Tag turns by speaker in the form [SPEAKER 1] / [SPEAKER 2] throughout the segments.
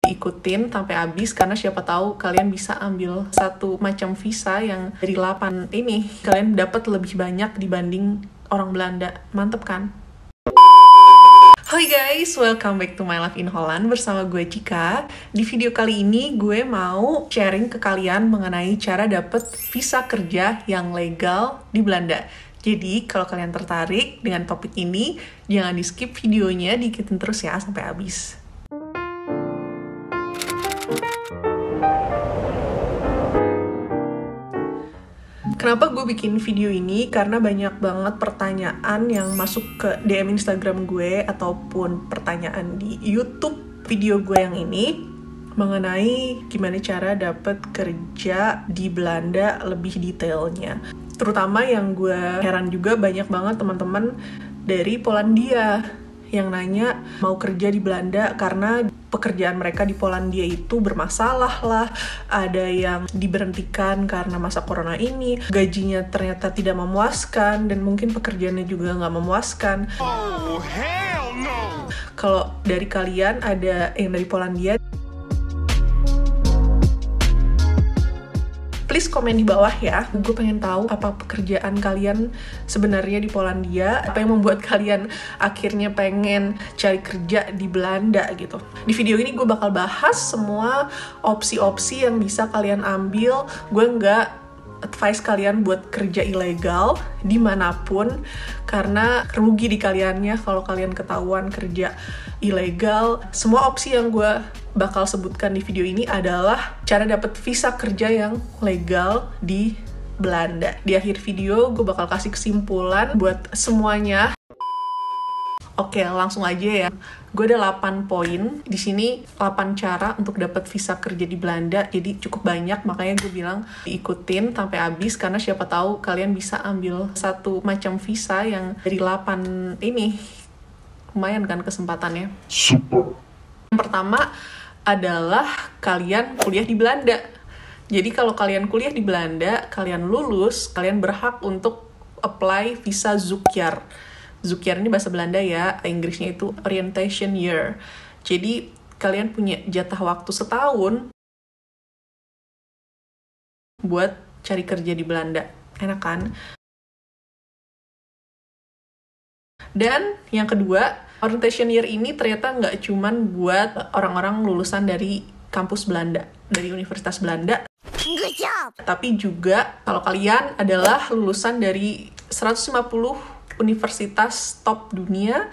[SPEAKER 1] ikutin sampai habis karena siapa tahu kalian bisa ambil satu macam visa yang dari 8 ini kalian dapat lebih banyak dibanding orang Belanda. Mantep kan? Hai guys, welcome back to My Life in Holland bersama gue Cika. Di video kali ini gue mau sharing ke kalian mengenai cara dapet visa kerja yang legal di Belanda. Jadi kalau kalian tertarik dengan topik ini, jangan di skip videonya, diikutin terus ya sampai habis. Kenapa gue bikin video ini? Karena banyak banget pertanyaan yang masuk ke DM Instagram gue ataupun pertanyaan di YouTube video gue yang ini mengenai gimana cara dapet kerja di Belanda lebih detailnya. Terutama yang gue heran juga banyak banget teman-teman dari Polandia yang nanya mau kerja di Belanda karena pekerjaan mereka di Polandia itu bermasalah lah, ada yang diberhentikan karena masa corona ini, gajinya ternyata tidak memuaskan, dan mungkin pekerjaannya juga nggak memuaskan. Oh, hell no! Kalau dari kalian ada yang dari Polandia, please komen di bawah ya. Gue pengen tahu apa pekerjaan kalian sebenarnya di Polandia, apa yang membuat kalian akhirnya pengen cari kerja di Belanda gitu. Di video ini gue bakal bahas semua opsi-opsi yang bisa kalian ambil. Gue nggak advice kalian buat kerja ilegal dimanapun, karena rugi di kaliannya kalau kalian ketahuan kerja ilegal. Semua opsi yang gue bakal sebutkan di video ini adalah cara dapet visa kerja yang legal di Belanda. Di akhir video gue bakal kasih kesimpulan buat semuanya. Oke, langsung aja ya. Gue ada 8 poin. Di sini 8 cara untuk dapat visa kerja di Belanda. Jadi cukup banyak, makanya gue bilang diikutin sampai habis karena siapa tahu kalian bisa ambil satu macam visa yang dari 8 ini. Lumayan kan kesempatannya. Super. Yang pertama adalah kalian kuliah di Belanda. Jadi kalau kalian kuliah di Belanda, kalian lulus, kalian berhak untuk apply visa Zoekjaar. Zoekjaar ini bahasa Belanda ya, Inggrisnya itu orientation year. Jadi kalian punya jatah waktu setahun buat cari kerja di Belanda. Enak kan? Dan yang kedua, orientation year ini ternyata nggak cuman buat orang-orang lulusan dari kampus Belanda, dari Universitas Belanda. Good job! Tapi juga kalau kalian adalah lulusan dari 150 universitas top dunia.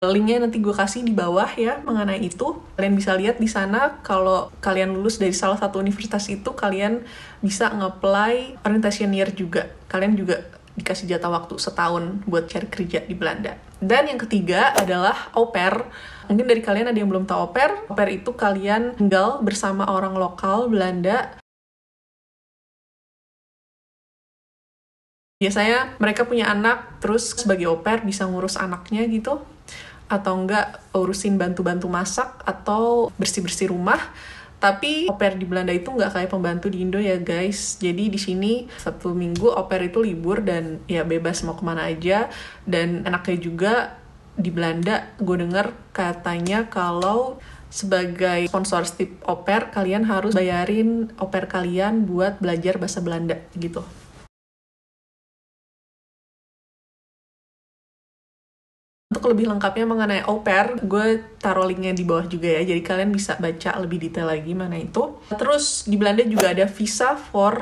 [SPEAKER 1] Linknya nanti gue kasih di bawah ya mengenai itu. Kalian bisa lihat di sana kalau kalian lulus dari salah satu universitas itu, kalian bisa nge-apply orientation year juga. Kalian juga dikasih jatah waktu setahun buat cari kerja di Belanda. Dan yang ketiga adalah au pair. Mungkin dari kalian ada yang belum tahu au pair. Au pair itu kalian tinggal bersama orang lokal Belanda. Biasanya mereka punya anak, terus sebagai au pair bisa ngurus anaknya gitu. Atau enggak urusin bantu-bantu masak atau bersih-bersih rumah. Tapi au pair di Belanda itu nggak kayak pembantu di Indo ya guys. Jadi di sini Sabtu Minggu au pair itu libur dan ya bebas mau kemana aja. Dan enaknya juga di Belanda gue denger katanya kalau sebagai sponsorship au pair kalian harus bayarin au pair kalian buat belajar bahasa Belanda gitu. Untuk lebih lengkapnya mengenai au pair, gue taruh linknya di bawah juga ya, jadi kalian bisa baca lebih detail lagi mana itu. Terus di Belanda juga ada visa for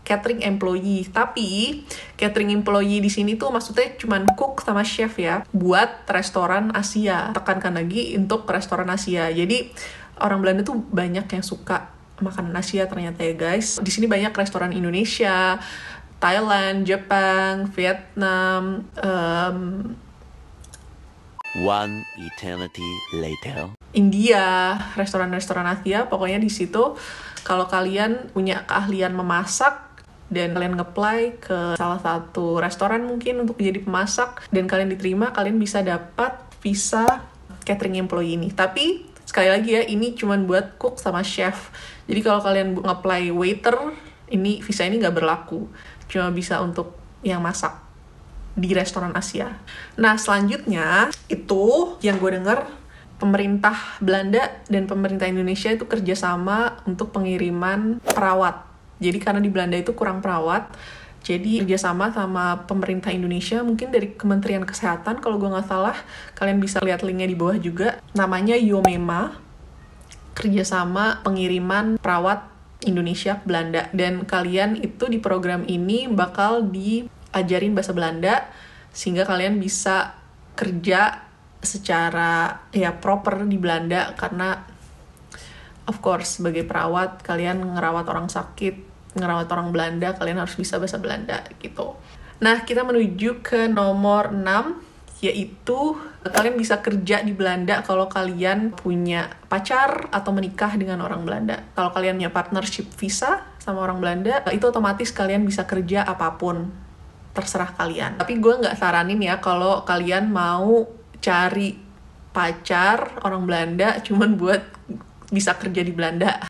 [SPEAKER 1] catering employee, tapi catering employee di sini tuh maksudnya cuman cook sama chef ya, buat restoran Asia. Tekankan lagi untuk restoran Asia. Jadi orang Belanda tuh banyak yang suka makanan Asia ternyata ya guys. Di sini banyak restoran Indonesia, Thailand, Jepang, Vietnam,
[SPEAKER 2] One eternity later.
[SPEAKER 1] India, restoran-restoran Asia, pokoknya di situ kalau kalian punya keahlian memasak dan kalian nge-apply ke salah satu restoran mungkin untuk jadi pemasak dan kalian diterima, kalian bisa dapat visa catering employee ini. Tapi sekali lagi ya, ini cuma buat cook sama chef. Jadi kalau kalian nge-apply waiter, ini visa ini nggak berlaku, cuma bisa untuk yang masak di restoran Asia. Nah, selanjutnya itu yang gue denger pemerintah Belanda dan pemerintah Indonesia itu kerjasama untuk pengiriman perawat. Jadi karena di Belanda itu kurang perawat, jadi kerjasama sama pemerintah Indonesia, mungkin dari Kementerian Kesehatan kalau gue nggak salah, kalian bisa lihat linknya di bawah juga, namanya Yomema, kerjasama pengiriman perawat Indonesia ke Belanda. Dan kalian itu di program ini bakal diajarin bahasa Belanda, sehingga kalian bisa kerja secara ya proper di Belanda, karena of course sebagai perawat kalian ngerawat orang sakit, ngerawat orang Belanda, kalian harus bisa bahasa Belanda gitu. Nah, kita menuju ke nomor 6, yaitu kalian bisa kerja di Belanda kalau kalian punya pacar atau menikah dengan orang Belanda. Kalau kalian punya partnership visa sama orang Belanda, itu otomatis kalian bisa kerja apapun, terserah kalian. Tapi gue nggak saranin ya kalau kalian mau cari pacar orang Belanda cuman buat bisa kerja di Belanda.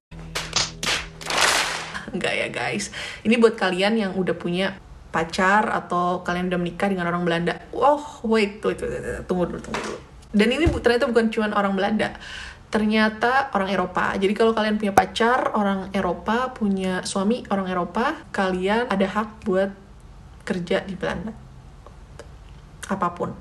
[SPEAKER 1] Enggak ya guys, ini buat kalian yang udah punya pacar atau kalian udah menikah dengan orang Belanda. Wait, tunggu dulu. Dan ini ternyata bukan cuma orang Belanda, ternyata orang Eropa. Jadi kalau kalian punya pacar orang Eropa, punya suami orang Eropa, kalian ada hak buat kerja di Belanda apapun.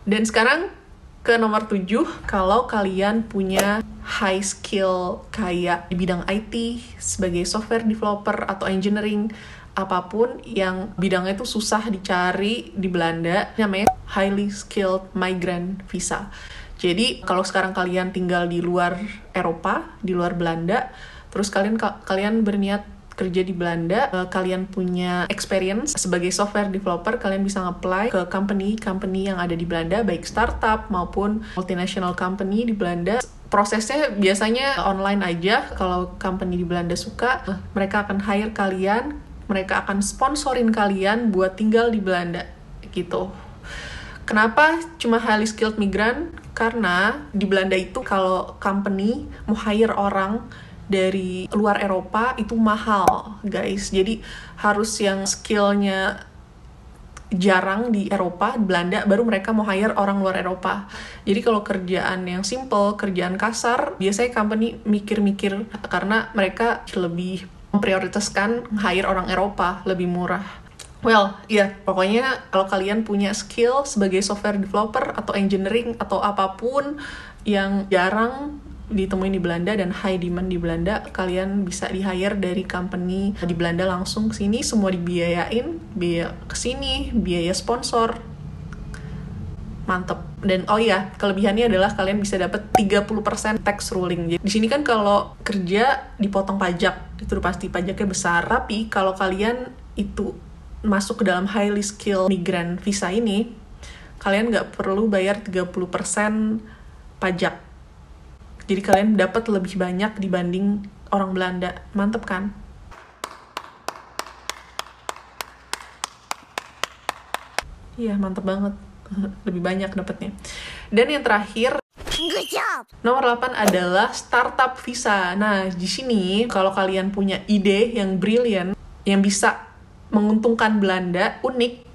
[SPEAKER 1] Dan sekarang ke nomor 7, kalau kalian punya high skill kayak di bidang IT, sebagai software developer atau engineering, apapun yang bidangnya itu susah dicari di Belanda, namanya highly skilled migrant visa. Jadi kalau sekarang kalian tinggal di luar Eropa, di luar Belanda, terus kalian berniat kerja di Belanda, kalian punya experience sebagai software developer, kalian bisa nge-apply ke company yang ada di Belanda, baik startup maupun multinational company di Belanda. Prosesnya biasanya online aja. Kalau company di Belanda suka, mereka akan hire kalian, mereka akan sponsorin kalian buat tinggal di Belanda gitu. Kenapa cuma highly skilled migrant? Karena di Belanda itu kalau company mau hire orang dari luar Eropa itu mahal, guys. Jadi harus yang skillnya jarang di Eropa, di Belanda, baru mereka mau hire orang luar Eropa. Jadi kalau kerjaan yang simple, kerjaan kasar, biasanya company mikir-mikir karena mereka lebih memprioritaskan hire orang Eropa, lebih murah. Well, ya, pokoknya kalau kalian punya skill sebagai software developer atau engineering atau apapun yang jarang ditemuin di Belanda dan high demand di Belanda, kalian bisa di-hire dari company di Belanda langsung sini, semua dibiayain, biaya kesini, biaya sponsor. Mantep. Dan oh iya, kelebihannya adalah kalian bisa dapat 30% tax ruling. Jadi di sini kan kalau kerja dipotong pajak, itu pasti pajaknya besar. Tapi kalau kalian itu masuk ke dalam highly skilled migrant visa ini, kalian nggak perlu bayar 30% pajak. Jadi kalian dapat lebih banyak dibanding orang Belanda. Mantep kan? Iya, mantep banget. Lebih banyak dapatnya. Dan yang terakhir, nomor 8 adalah startup visa. Nah, di sini kalau kalian punya ide yang brilliant, yang bisa menguntungkan Belanda, unik,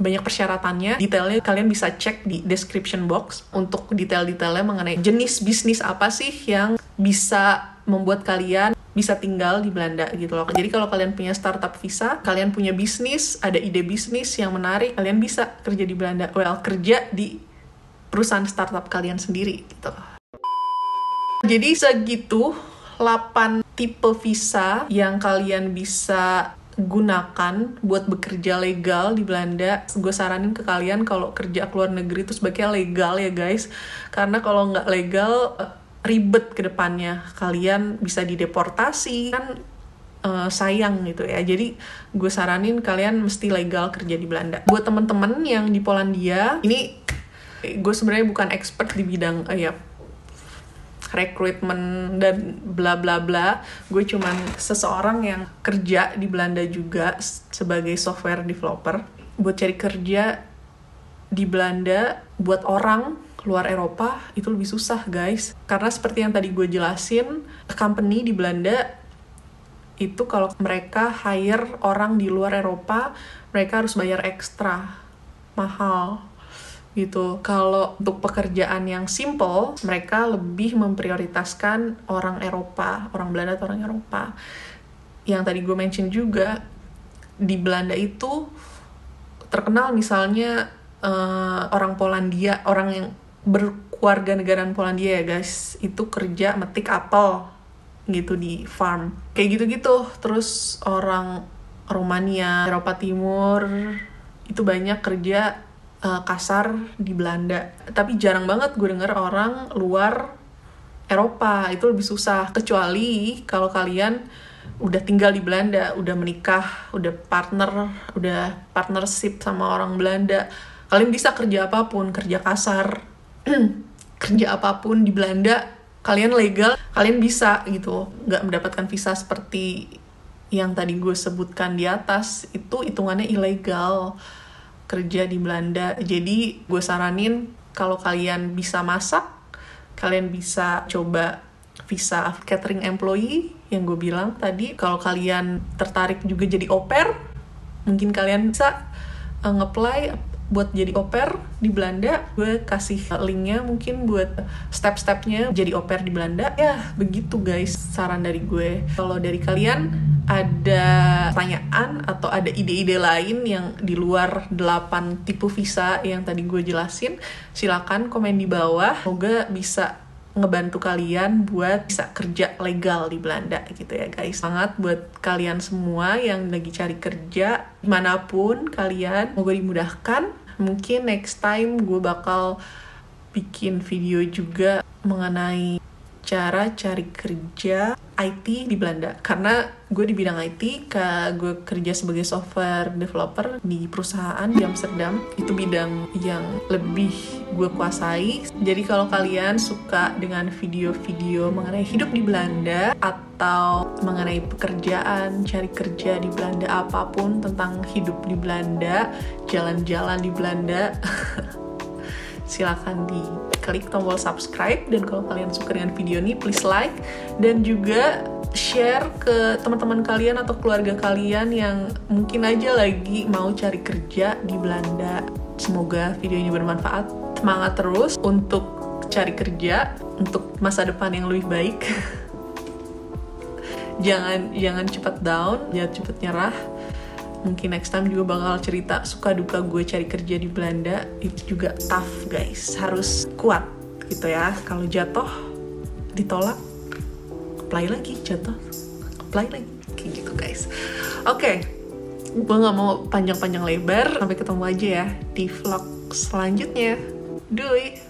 [SPEAKER 1] banyak persyaratannya, detailnya kalian bisa cek di description box untuk detail-detailnya mengenai jenis bisnis apa sih yang bisa membuat kalian bisa tinggal di Belanda gitu loh. Jadi kalau kalian punya startup visa, kalian punya bisnis, ada ide bisnis yang menarik, kalian bisa kerja di Belanda. Well, kerja di perusahaan startup kalian sendiri gitu. Jadi segitu 8 tipe visa yang kalian bisa gunakan buat bekerja legal di Belanda. Gue saranin ke kalian kalau kerja ke luar negeri itu sebaiknya legal ya guys, karena kalau nggak legal ribet ke depannya, kalian bisa dideportasi kan, sayang gitu ya. Jadi gue saranin kalian mesti legal kerja di Belanda. Buat teman-teman yang di Polandia, ini gue sebenarnya bukan expert di bidang rekrutmen dan bla bla bla. Gue cuman seseorang yang kerja di Belanda juga sebagai software developer. Buat cari kerja di Belanda buat orang luar Eropa itu lebih susah guys, karena seperti yang tadi gue jelasin, company di Belanda itu kalau mereka hire orang di luar Eropa, mereka harus bayar ekstra mahal. gitu. Kalau untuk pekerjaan yang simple, mereka lebih memprioritaskan orang Eropa, orang Belanda atau orang Eropa. Yang tadi gue mention juga, di Belanda itu terkenal misalnya orang Polandia, orang yang berkeluarga negaraan Polandia ya guys, itu kerja metik apel gitu di farm. Kayak gitu-gitu. Terus orang Romania, Eropa Timur, itu banyak kerja kasar di Belanda. Tapi jarang banget gue denger orang luar Eropa, itu lebih susah. Kecuali kalau kalian udah tinggal di Belanda, udah menikah, udah partnership sama orang Belanda, kalian bisa kerja apapun, kerja kasar, kerja apapun di Belanda, kalian legal, kalian bisa gitu. Nggak mendapatkan visa seperti yang tadi gue sebutkan di atas, itu hitungannya ilegal kerja di Belanda. Jadi gue saranin kalau kalian bisa masak, kalian bisa coba visa catering employee yang gue bilang tadi. Kalau kalian tertarik juga jadi au pair, mungkin kalian bisa nge-apply buat jadi au pair di Belanda. Gue kasih linknya mungkin buat step-stepnya jadi au pair di Belanda. Ya begitu guys saran dari gue. Kalau dari kalian ada pertanyaan atau ada ide-ide lain yang di luar 8 tipe visa yang tadi gue jelasin, silakan komen di bawah. Semoga bisa ngebantu kalian buat bisa kerja legal di Belanda gitu ya guys. Semangat buat kalian semua yang lagi cari kerja dimanapun kalian, semoga dimudahkan. Mungkin next time gue bakal bikin video juga mengenai cara cari kerja IT di Belanda, karena gue di bidang IT, gue kerja sebagai software developer di perusahaan di Amsterdam. Itu bidang yang lebih gue kuasai. Jadi kalau kalian suka dengan video-video mengenai hidup di Belanda atau mengenai pekerjaan, cari kerja di Belanda, apapun tentang hidup di Belanda, jalan-jalan di Belanda, silakan diklik tombol subscribe. Dan kalau kalian suka dengan video ini, please like dan juga share ke teman-teman kalian atau keluarga kalian yang mungkin aja lagi mau cari kerja di Belanda. Semoga video ini bermanfaat. Semangat terus untuk cari kerja, untuk masa depan yang lebih baik. Jangan cepat down, jangan cepat nyerah. Mungkin next time juga bakal cerita suka duka gue cari kerja di Belanda. Itu juga tough guys, harus kuat gitu ya. Kalau jatuh, ditolak, apply lagi, jatuh, apply lagi, kayak gitu guys. Oke, gue gak mau panjang-panjang lebar. Sampai ketemu aja ya di vlog selanjutnya. Doei!